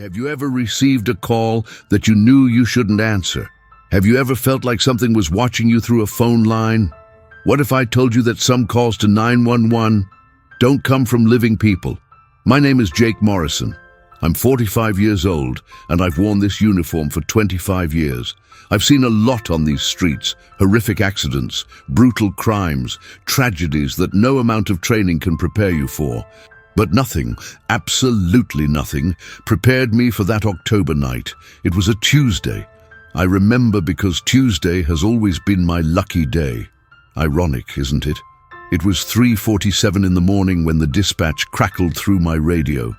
Have you ever received a call that you knew you shouldn't answer? Have you ever felt like something was watching you through a phone line? What if I told you that some calls to 911 don't come from living people? My name is Jake Morrison. I'm 45 years old, and I've worn this uniform for 25 years. I've seen a lot on these streets: horrific accidents, brutal crimes, tragedies that no amount of training can prepare you for. But nothing, absolutely nothing, prepared me for that October night. It was a Tuesday. I remember because Tuesday has always been my lucky day. Ironic, isn't it? It was 3:47 in the morning when the dispatch crackled through my radio.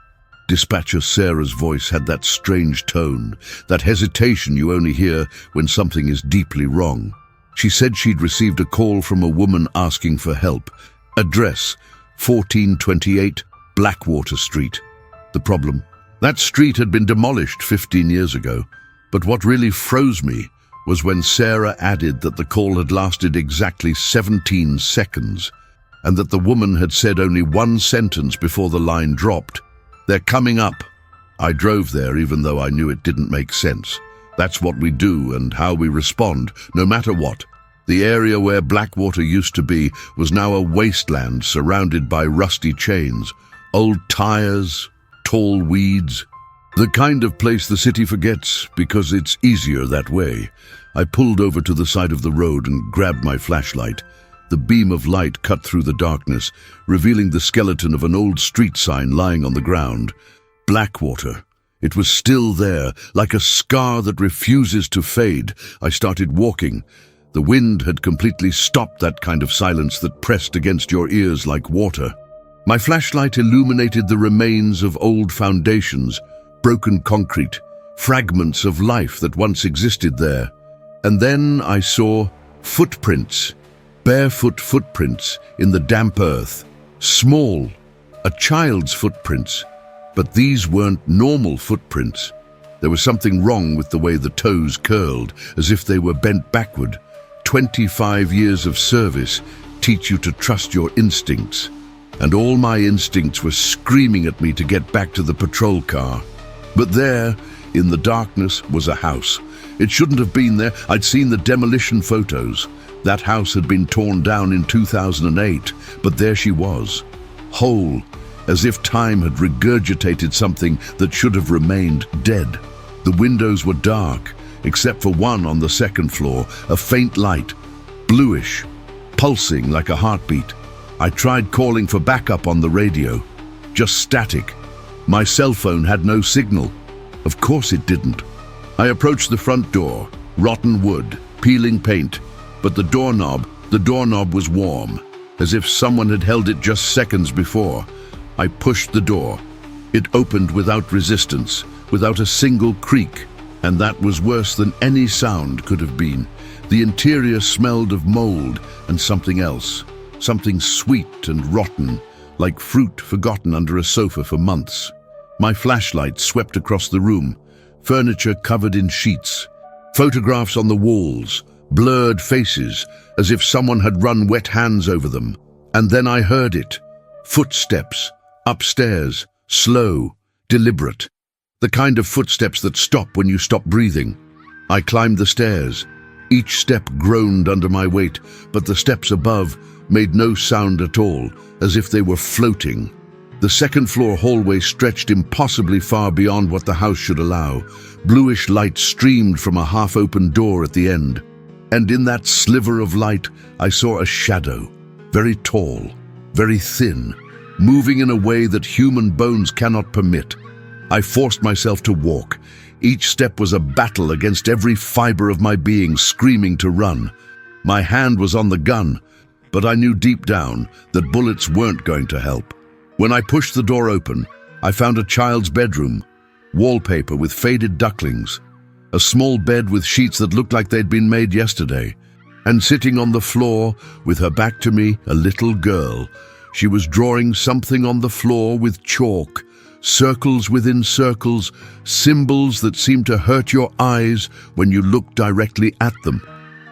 Dispatcher Sarah's voice had that strange tone, that hesitation you only hear when something is deeply wrong. She said she'd received a call from a woman asking for help. Address: 1428 Blackwater Street. The problem? That street had been demolished 15 years ago. But what really froze me was when Sarah added that the call had lasted exactly 17 seconds, and that the woman had said only one sentence before the line dropped. "They're coming up." I drove there even though I knew it didn't make sense. That's what we do and how we respond, no matter what. The area where Blackwater used to be was now a wasteland surrounded by rusty chains, old tires, tall weeds. The kind of place the city forgets because it's easier that way. I pulled over to the side of the road and grabbed my flashlight. The beam of light cut through the darkness, revealing the skeleton of an old street sign lying on the ground. Blackwater. It was still there, like a scar that refuses to fade. I started walking. The wind had completely stopped that kind of silence that pressed against your ears like water. My flashlight illuminated the remains of old foundations, broken concrete, fragments of life that once existed there. And then I saw footprints, barefoot footprints in the damp earth. Small, a child's footprints. But these weren't normal footprints. There was something wrong with the way the toes curled, as if they were bent backward. 25 years of service teach you to trust your instincts. And all my instincts were screaming at me to get back to the patrol car. But there, in the darkness, was a house. It shouldn't have been there. I'd seen the demolition photos. That house had been torn down in 2008, but there she was, whole, as if time had regurgitated something that should have remained dead. The windows were dark, except for one on the second floor, a faint light, bluish, pulsing like a heartbeat. I tried calling for backup on the radio. Just static. My cell phone had no signal. Of course it didn't. I approached the front door, rotten wood, peeling paint, but the doorknob was warm, as if someone had held it just seconds before. I pushed the door. It opened without resistance, without a single creak, and that was worse than any sound could have been. The interior smelled of mold and something else. Something sweet and rotten, like fruit forgotten under a sofa for months. My flashlight swept across the room, furniture covered in sheets, photographs on the walls, blurred faces, as if someone had run wet hands over them. And then I heard it. Footsteps, upstairs, slow, deliberate. The kind of footsteps that stop when you stop breathing. I climbed the stairs. Each step groaned under my weight, but the steps above made no sound at all, as if they were floating. The second-floor hallway stretched impossibly far beyond what the house should allow. Bluish light streamed from a half-open door at the end. And in that sliver of light, I saw a shadow, very tall, very thin, moving in a way that human bones cannot permit. I forced myself to walk. Each step was a battle against every fiber of my being screaming to run. My hand was on the gun, but I knew deep down that bullets weren't going to help. When I pushed the door open, I found a child's bedroom, wallpaper with faded ducklings, a small bed with sheets that looked like they'd been made yesterday, and sitting on the floor, with her back to me, a little girl. She was drawing something on the floor with chalk, circles within circles, symbols that seemed to hurt your eyes when you looked directly at them.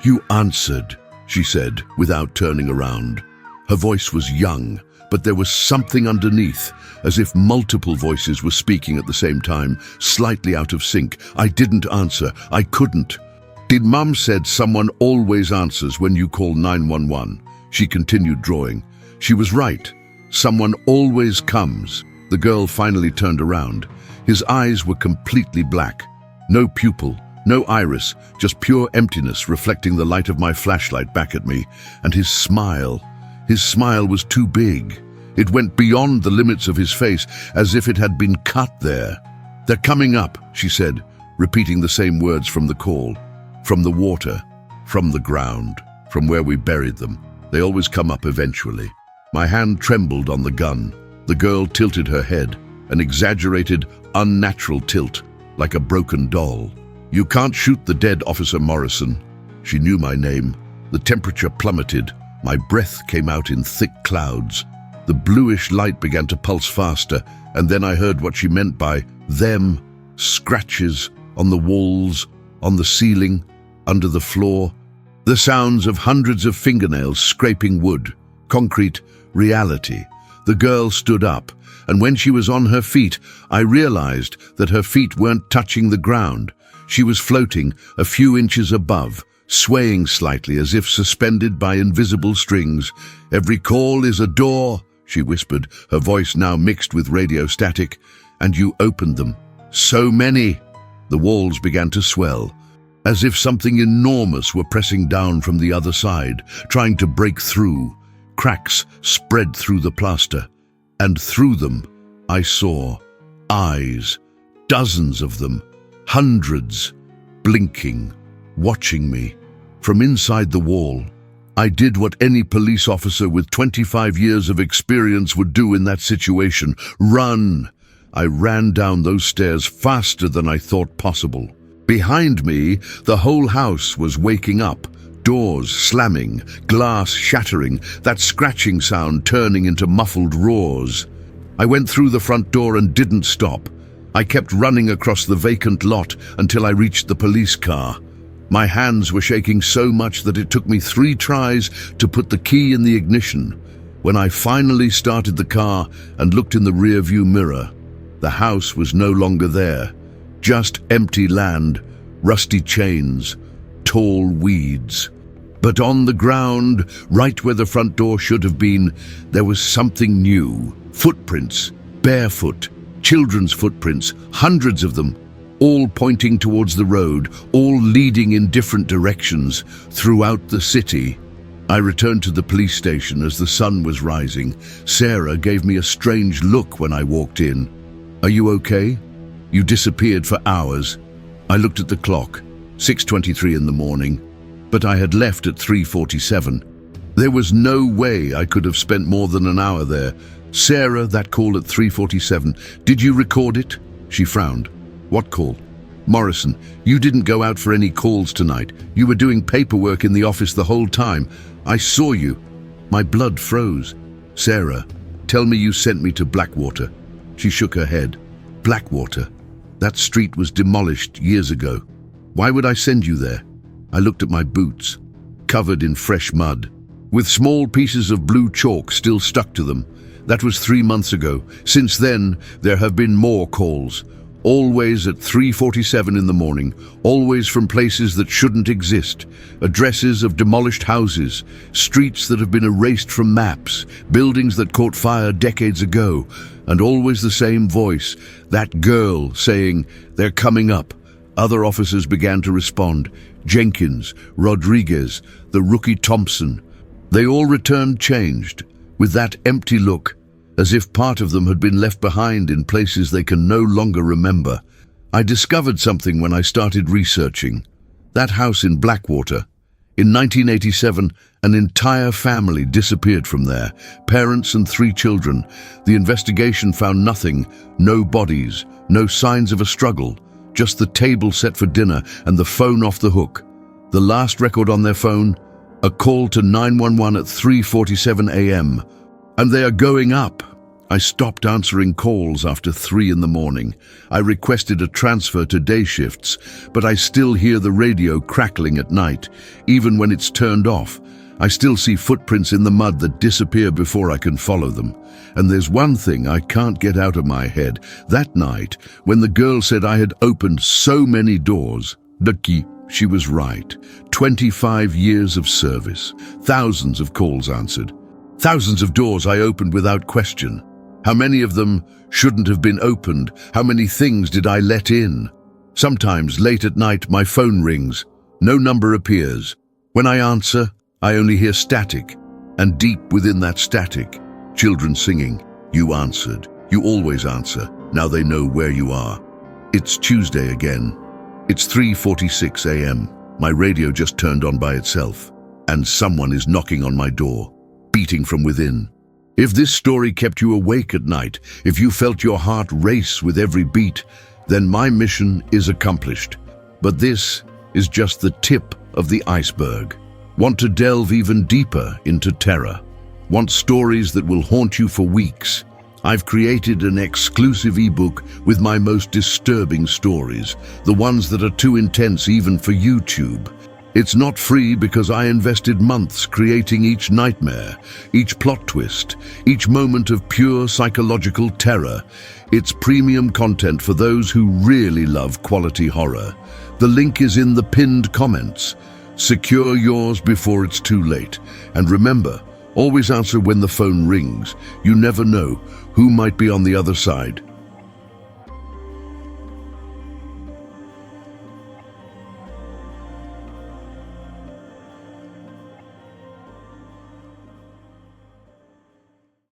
"You answered," she said, without turning around. Her voice was young, but there was something underneath, as if multiple voices were speaking at the same time, slightly out of sync. I didn't answer. I couldn't. Did Mum said someone always answers when you call 911. She continued drawing. She was right. Someone always comes. The girl finally turned around. His eyes were completely black. No pupil, no iris, just pure emptiness reflecting the light of my flashlight back at me. And his smile was too big. It went beyond the limits of his face, as if it had been cut there. "They're coming up," she said, repeating the same words from the call. "From the water, from the ground, from where we buried them. They always come up eventually." My hand trembled on the gun. The girl tilted her head, an exaggerated, unnatural tilt, like a broken doll. "You can't shoot the dead, Officer Morrison." She knew my name. The temperature plummeted. My breath came out in thick clouds. The bluish light began to pulse faster, and then I heard what she meant by them. Scratches on the walls, on the ceiling, under the floor. The sounds of hundreds of fingernails scraping wood. Concrete reality. The girl stood up, and when she was on her feet, I realized that her feet weren't touching the ground. She was floating a few inches above, swaying slightly as if suspended by invisible strings. "Every call is a door," she whispered, her voice now mixed with radio static. "And you opened them. So many." The walls began to swell, as if something enormous were pressing down from the other side, trying to break through. Cracks spread through the plaster, and through them I saw eyes, dozens of them, hundreds, blinking, watching me. From inside the wall, I did what any police officer with 25 years of experience would do in that situation: run. I ran down those stairs faster than I thought possible. Behind me, the whole house was waking up. Doors slamming, glass shattering, that scratching sound turning into muffled roars. I went through the front door and didn't stop. I kept running across the vacant lot until I reached the police car. My hands were shaking so much that it took me 3 tries to put the key in the ignition. When I finally started the car and looked in the rearview mirror, the house was no longer there. Just empty land, rusty chains, tall weeds. But on the ground, right where the front door should have been, there was something new. Footprints, barefoot, children's footprints, hundreds of them, all pointing towards the road, all leading in different directions throughout the city. I returned to the police station as the sun was rising. Sarah gave me a strange look when I walked in. "Are you okay? You disappeared for hours." I looked at the clock, 6:23 in the morning, but I had left at 3:47. There was no way I could have spent more than an hour there. "Sarah, that call at 3:47, did you record it?" She frowned. "What call?" "Morrison, you didn't go out for any calls tonight. You were doing paperwork in the office the whole time. I saw you." My blood froze. "Sarah, tell me you sent me to Blackwater." She shook her head. "Blackwater? That street was demolished years ago. Why would I send you there?" I looked at my boots, covered in fresh mud, with small pieces of blue chalk still stuck to them. That was 3 months ago. Since then, there have been more calls. Always at 3:47 in the morning, always from places that shouldn't exist. Addresses of demolished houses, streets that have been erased from maps, buildings that caught fire decades ago, and always the same voice, that girl saying, "They're coming up." Other officers began to respond. Jenkins, Rodriguez, the rookie Thompson. They all returned changed, with that empty look, as if part of them had been left behind in places they can no longer remember. I discovered something when I started researching. That house in Blackwater. In 1987, an entire family disappeared from there, parents and 3 children. The investigation found nothing, no bodies, no signs of a struggle, just the table set for dinner and the phone off the hook. The last record on their phone, a call to 911 at 3:47 a.m. And they are going up. I stopped answering calls after 3 in the morning. I requested a transfer to day shifts, but I still hear the radio crackling at night, even when it's turned off. I still see footprints in the mud that disappear before I can follow them. And there's one thing I can't get out of my head. That night, when the girl said I had opened so many doors, Ducky, she was right. 25 years of service, thousands of calls answered, thousands of doors I opened without question. How many of them shouldn't have been opened? How many things did I let in? Sometimes late at night my phone rings. No number appears. When I answer, I only hear static. And deep within that static, children singing, "You answered. You always answer. Now they know where you are." It's Tuesday again. It's 3:46 a.m. My radio just turned on by itself. And someone is knocking on my door, beating from within. If this story kept you awake at night, if you felt your heart race with every beat, then my mission is accomplished. But this is just the tip of the iceberg. Want to delve even deeper into terror? Want stories that will haunt you for weeks? I've created an exclusive ebook with my most disturbing stories, the ones that are too intense even for YouTube. It's not free because I invested months creating each nightmare, each plot twist, each moment of pure psychological terror. It's premium content for those who really love quality horror. The link is in the pinned comments. Secure yours before it's too late. And remember, always answer when the phone rings. You never know who might be on the other side.